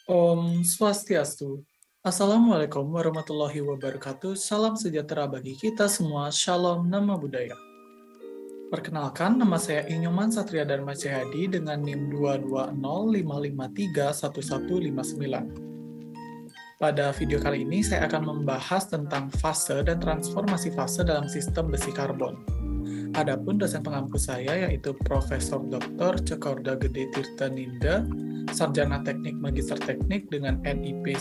Om Swastiastu. Assalamualaikum warahmatullahi wabarakatuh. Salam sejahtera bagi kita semua. Shalom Nama Budaya. Perkenalkan, nama saya Inyoman Satria Dharma Cehadi dengan NIM 22055311159. Pada video kali ini, saya akan membahas tentang fase dan transformasi fase dalam sistem besi karbon. Adapun dosen pengampu saya yaitu Profesor Dr. Cokorda Gede Tirtaninda, Sarjana Teknik Magister Teknik dengan NIP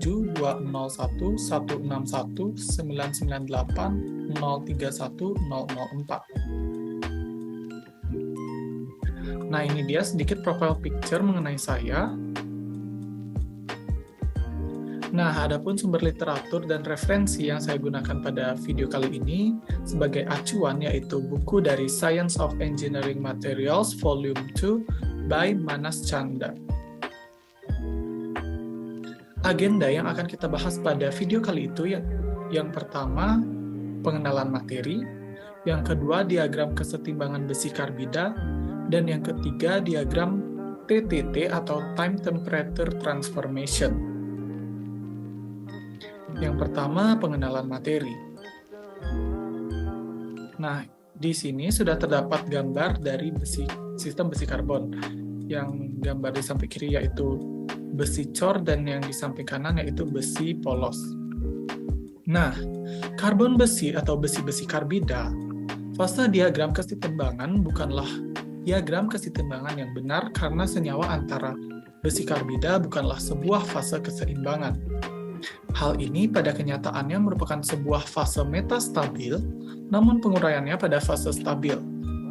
197210111919980310004. Nah, ini dia sedikit profile picture mengenai saya. Nah, adapun sumber literatur dan referensi yang saya gunakan pada video kali ini sebagai acuan yaitu buku dari Science of Engineering Materials Volume 2 by Manas Chandra. Agenda yang akan kita bahas pada video kali itu yang pertama, pengenalan materi, yang kedua, diagram kesetimbangan besi karbida, dan yang ketiga, diagram TTT atau Time Temperature Transformation. Yang pertama, pengenalan materi. Nah, di sini sudah terdapat gambar dari sistem besi karbon. Yang gambar di samping kiri yaitu besi cor dan yang di samping kanan yaitu besi polos. Nah, karbon besi atau besi-besi karbida, fase diagram kesetimbangan bukanlah diagram kesetimbangan yang benar karena senyawa antara besi karbida bukanlah sebuah fase keseimbangan. Hal ini pada kenyataannya merupakan sebuah fase metastabil, namun penguraiannya pada fase stabil.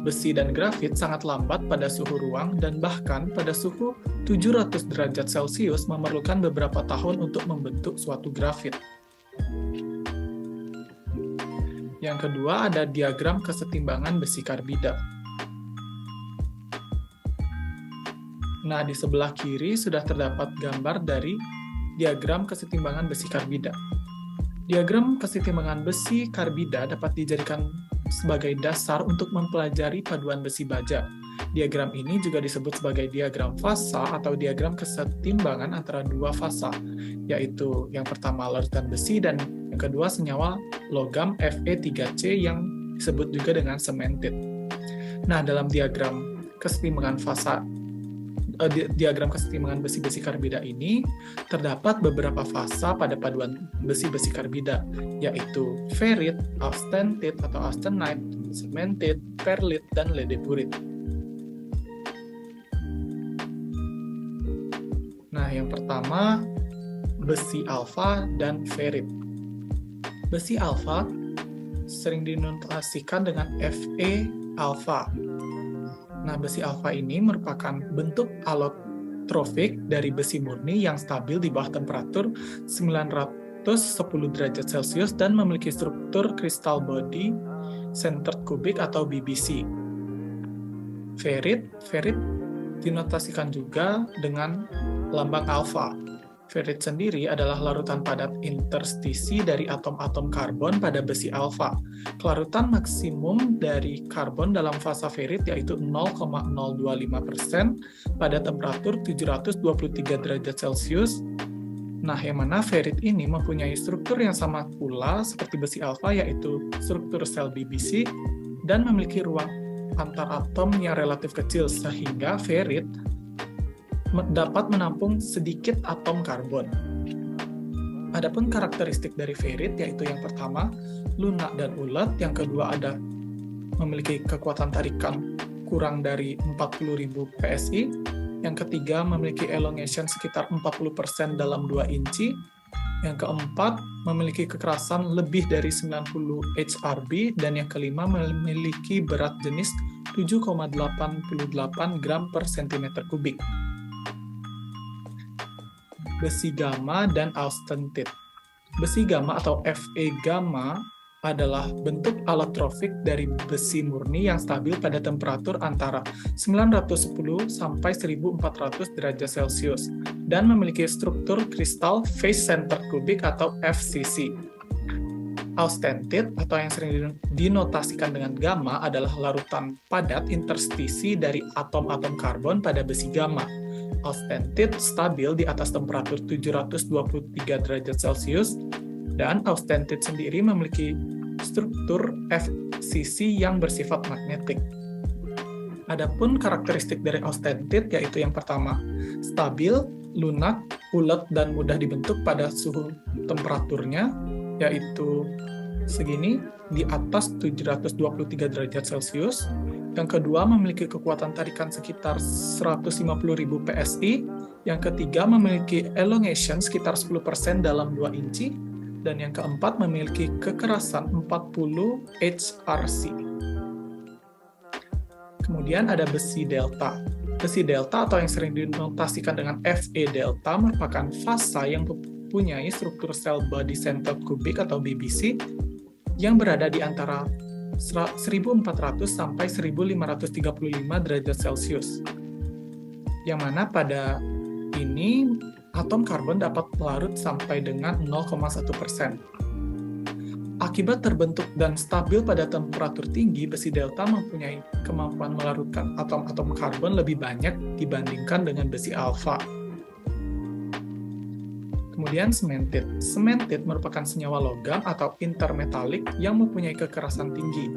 Besi dan grafit sangat lambat pada suhu ruang dan bahkan pada suhu 700 derajat Celcius memerlukan beberapa tahun untuk membentuk suatu grafit. Yang kedua ada diagram kesetimbangan besi karbida. Nah, di sebelah kiri sudah terdapat gambar dari diagram kesetimbangan besi karbida. Diagram kesetimbangan besi karbida dapat dijadikan sebagai dasar untuk mempelajari paduan besi baja. Diagram ini juga disebut sebagai diagram fasa atau diagram kesetimbangan antara dua fasa, yaitu yang pertama larutan besi dan yang kedua senyawa logam Fe3C yang disebut juga dengan cemented. Nah, dalam diagram kesetimbangan besi-besi karbida ini terdapat beberapa fasa pada paduan besi-besi karbida, yaitu ferrit, austenite atau austenite, cemented, perlit, dan ledepurit. Nah, yang pertama besi alfa dan ferrit. Besi alfa sering dinotasikan dengan Fe alfa. Nah, besi alfa ini merupakan bentuk alotrofik dari besi murni yang stabil di bawah temperatur 910 derajat Celcius dan memiliki struktur crystal body centered cubic atau BBC. Ferrit dinotasikan juga dengan lambang alfa. Ferrit sendiri adalah larutan padat interstisi dari atom-atom karbon pada besi alfa. Kelarutan maksimum dari karbon dalam fasa ferrit yaitu 0,025% pada temperatur 723 derajat Celcius. Nah, yang mana ferrit ini mempunyai struktur yang sama pula seperti besi alfa yaitu struktur sel BBC dan memiliki ruang antar atom yang relatif kecil sehingga ferrit dapat menampung sedikit atom karbon. Adapun karakteristik dari ferrit yaitu yang pertama lunak dan ulet, yang kedua ada memiliki kekuatan tarikan kurang dari 40.000 PSI, yang ketiga memiliki elongation sekitar 40% dalam 2 inci, yang keempat memiliki kekerasan lebih dari 90 HRB, dan yang kelima memiliki berat jenis 7,88 gram per cm kubik. Besi gamma dan austenite. Besi gamma atau Fe gamma adalah bentuk alotrofik dari besi murni yang stabil pada temperatur antara 910 sampai 1400 derajat Celcius dan memiliki struktur kristal face center cubic atau FCC. Austenite atau yang sering dinotasikan dengan gamma adalah larutan padat interstisi dari atom-atom karbon pada besi gamma. austentit stabil di atas temperatur 723 derajat Celcius, dan austentit sendiri memiliki struktur FCC yang bersifat magnetik. Adapun karakteristik dari austentit yaitu yang pertama, stabil, lunak, ulet, dan mudah dibentuk pada suhu temperaturnya, yaitu segini, di atas 723 derajat Celcius. Yang kedua, memiliki kekuatan tarikan sekitar 150.000 PSI. Yang ketiga, memiliki elongation sekitar 10% dalam 2 inci. Dan yang keempat, memiliki kekerasan 40 HRC. Kemudian ada besi delta. Besi delta atau yang sering dinotasikan dengan Fe delta merupakan fasa yang mempunyai struktur sel body centered cubic atau BBC yang berada di antara 1400 sampai 1535 derajat Celcius. Yang mana pada ini atom karbon dapat larut sampai dengan 0,1%. Akibat terbentuk dan stabil pada temperatur tinggi, besi delta mempunyai kemampuan melarutkan atom-atom karbon lebih banyak dibandingkan dengan besi alfa. Kemudian sementit. Sementit merupakan senyawa logam atau intermetalik yang mempunyai kekerasan tinggi,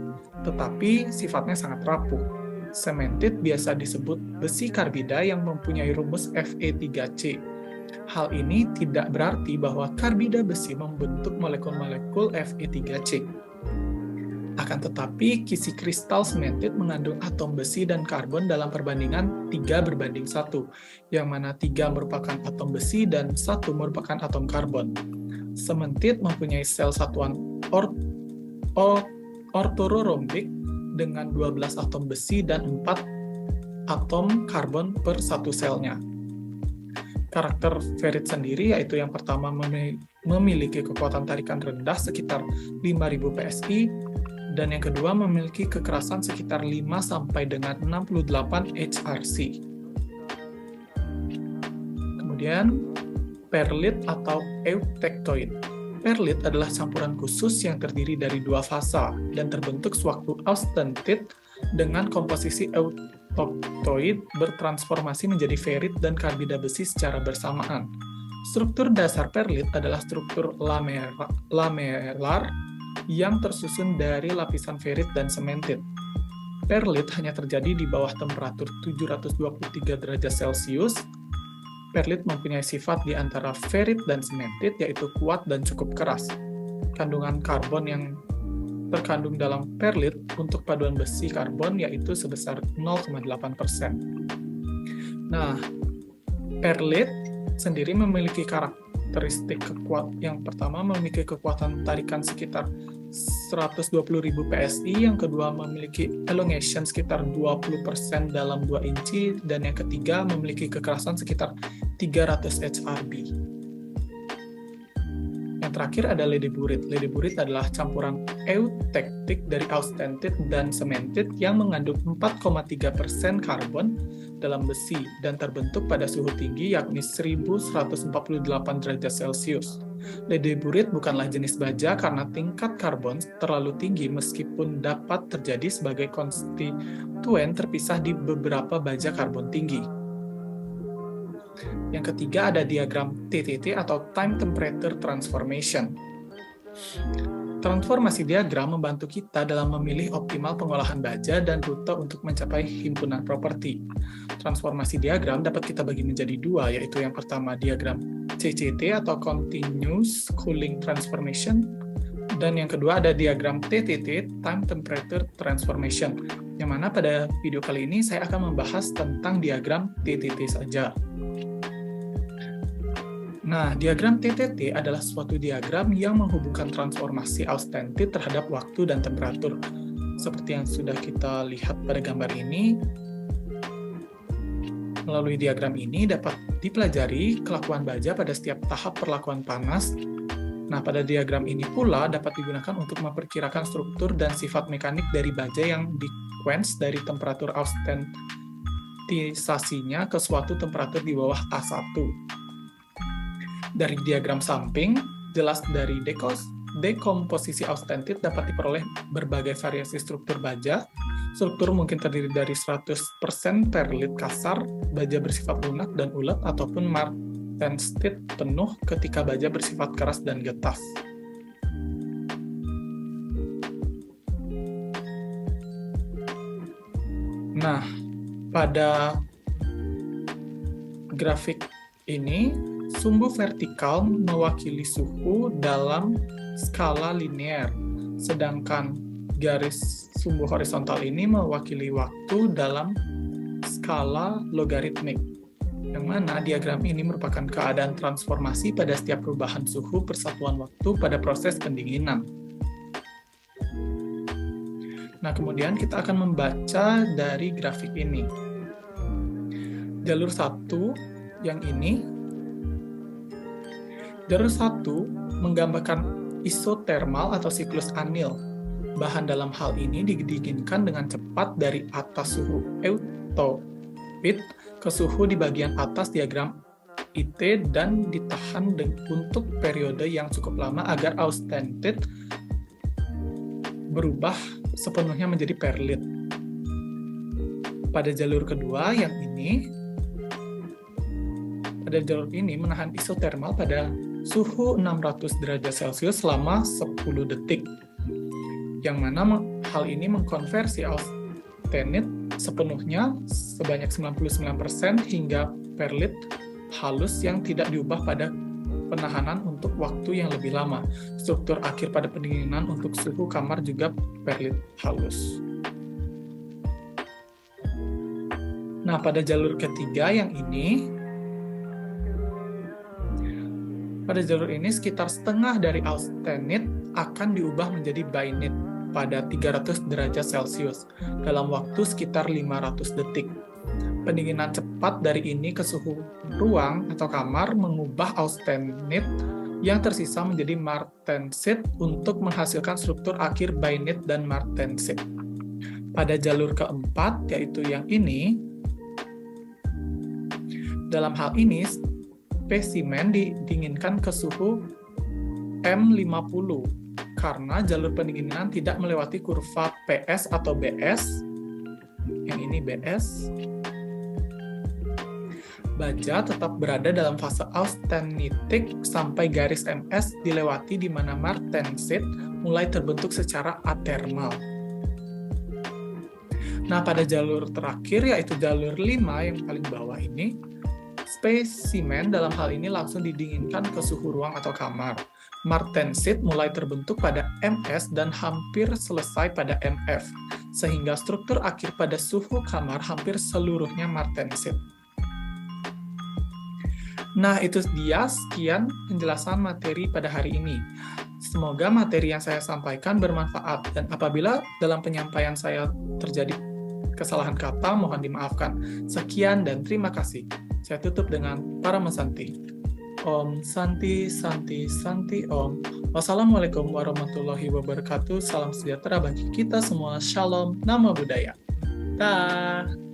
tetapi sifatnya sangat rapuh. Sementit biasa disebut besi karbida yang mempunyai rumus Fe3C. Hal ini tidak berarti bahwa karbida besi membentuk molekul-molekul Fe3C. Akan tetapi, kisi kristal sementit mengandung atom besi dan karbon dalam perbandingan 3:1, yang mana 3 merupakan atom besi dan 1 merupakan atom karbon. Sementit mempunyai sel satuan ortororombik dengan 12 atom besi dan 4 atom karbon per satu selnya. Karakter ferit sendiri yaitu yang pertama memiliki kekuatan tarikan rendah sekitar 5.000 PSI, dan yang kedua memiliki kekerasan sekitar 5 sampai dengan 68 HRC. Kemudian perlit atau eutectoid. Perlit adalah campuran khusus yang terdiri dari 2 fasa dan terbentuk sewaktu austentit dengan komposisi eutectoid bertransformasi menjadi ferit dan karbida besi secara bersamaan. Struktur dasar perlit adalah struktur lamelar yang tersusun dari lapisan ferit dan sementit. Perlit hanya terjadi di bawah temperatur 723 derajat Celcius. Perlit mempunyai sifat di antara ferit dan sementit, yaitu kuat dan cukup keras. Kandungan karbon yang terkandung dalam perlit untuk paduan besi karbon yaitu sebesar 0,8%. Nah, perlit sendiri memiliki karakteristik yang pertama memiliki kekuatan tarikan sekitar 120.000 PSI, yang kedua memiliki elongation sekitar 20% dalam 2 inci, dan yang ketiga memiliki kekerasan sekitar 300 HRB. Yang terakhir ada ledeburit. Ledeburit adalah campuran eutectic dari austentit dan sementit yang mengandung 4,3% karbon dalam besi dan terbentuk pada suhu tinggi yakni 1148 derajat Celcius. Ledeburit bukanlah jenis baja karena tingkat karbon terlalu tinggi meskipun dapat terjadi sebagai konstituen terpisah di beberapa baja karbon tinggi. Yang ketiga ada diagram TTT atau Time Temperature Transformation. Transformasi diagram membantu kita dalam memilih optimal pengolahan baja dan rute untuk mencapai himpunan properti. Transformasi diagram dapat kita bagi menjadi 2, yaitu yang pertama diagram CCT atau Continuous Cooling Transformation, dan yang kedua ada diagram TTT, Time Temperature Transformation, yang mana pada video kali ini saya akan membahas tentang diagram TTT saja. Nah, diagram TTT adalah suatu diagram yang menghubungkan transformasi austentit terhadap waktu dan temperatur. Seperti yang sudah kita lihat pada gambar ini, melalui diagram ini dapat dipelajari kelakuan baja pada setiap tahap perlakuan panas. Nah, pada diagram ini pula dapat digunakan untuk memperkirakan struktur dan sifat mekanik dari baja yang di-quench dari temperatur austentisasinya ke suatu temperatur di bawah A1. Dari diagram samping, jelas dari dekomposisi austentit dapat diperoleh berbagai variasi struktur baja. Struktur mungkin terdiri dari 100% perlit kasar, baja bersifat lunak dan ulet, ataupun martensit penuh ketika baja bersifat keras dan getas. Nah, pada grafik ini, sumbu vertikal mewakili suhu dalam skala linear, sedangkan garis sumbu horizontal ini mewakili waktu dalam skala logaritmik, yang mana diagram ini merupakan keadaan transformasi pada setiap perubahan suhu persatuan waktu pada proses pendinginan. Nah, kemudian kita akan membaca dari grafik ini. Jalur 1 yang ini, jalur 1 menggambarkan isotermal atau siklus Anil. Bahan dalam hal ini didinginkan dengan cepat dari atas suhu eutopit ke suhu di bagian atas diagram IT dan ditahan untuk periode yang cukup lama agar austentit berubah sepenuhnya menjadi perlit. Pada jalur kedua yang ini, pada jalur ini menahan isotermal pada suhu 600 derajat Celcius selama 10 detik, yang mana hal ini mengkonversi austenit sepenuhnya sebanyak 99% hingga perlit halus yang tidak diubah pada penahanan untuk waktu yang lebih lama. Struktur akhir pada pendinginan untuk suhu kamar juga perlit halus. Nah, pada jalur ketiga yang ini, pada jalur ini sekitar setengah dari austenit akan diubah menjadi bainit pada 300 derajat Celcius dalam waktu sekitar 500 detik. Pendinginan cepat dari ini ke suhu ruang atau kamar mengubah austenit yang tersisa menjadi martensit untuk menghasilkan struktur akhir bainit dan martensit. Pada jalur keempat, yaitu yang ini, dalam hal ini spesimen didinginkan ke suhu M50 karena jalur pendinginan tidak melewati kurva PS atau BS. Yang ini BS. Baja tetap berada dalam fase austenitik sampai garis MS dilewati di mana martensit mulai terbentuk secara atermal. Nah, pada jalur terakhir, yaitu jalur 5 yang paling bawah ini, spesimen dalam hal ini langsung didinginkan ke suhu ruang atau kamar. Martensit mulai terbentuk pada MS dan hampir selesai pada MF, sehingga struktur akhir pada suhu kamar hampir seluruhnya martensit. Nah, itu dia sekian penjelasan materi pada hari ini. Semoga materi yang saya sampaikan bermanfaat, dan apabila dalam penyampaian saya terjadi kesalahan kata, mohon dimaafkan. Sekian dan terima kasih. Saya tutup dengan Parama Santi. Om Santi, Santi, Santi Om. Wassalamualaikum warahmatullahi wabarakatuh. Salam sejahtera bagi kita semua. Shalom, Namo Buddhaya. Dah.